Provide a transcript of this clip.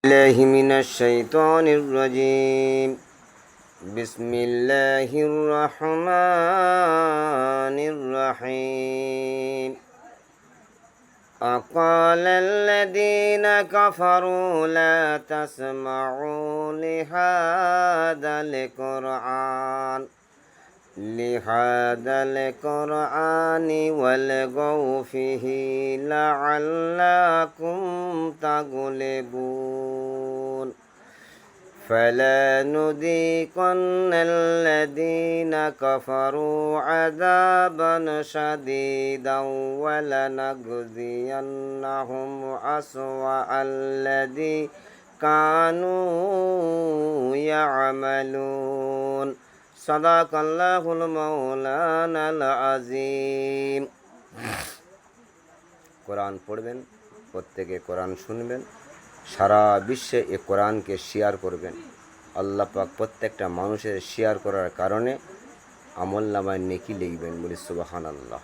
الله من الشيطان الرجيم. بسم الله الرحمن الرحيم. وقال الذين كفروا لا تسمعوا لهذا القرآن والغوا فيه لعلكم تغلبون. فلنذيقن الذين كفروا عذابا شديدا ولنجزينهم أسوأ الذي كانوا يعملون. صدق الله المولانا العظيم. কোরআন পড়বেন, প্রত্যেকে কোরআন শুনবেন, সারা বিশ্বে এ কোরআনকে শেয়ার করবেন। আল্লাহ পাক প্রত্যেকটা মানুষের শেয়ার করার কারণে আমলনামায় নেকি লিখবেন। বলি সুবহানাল্লাহ।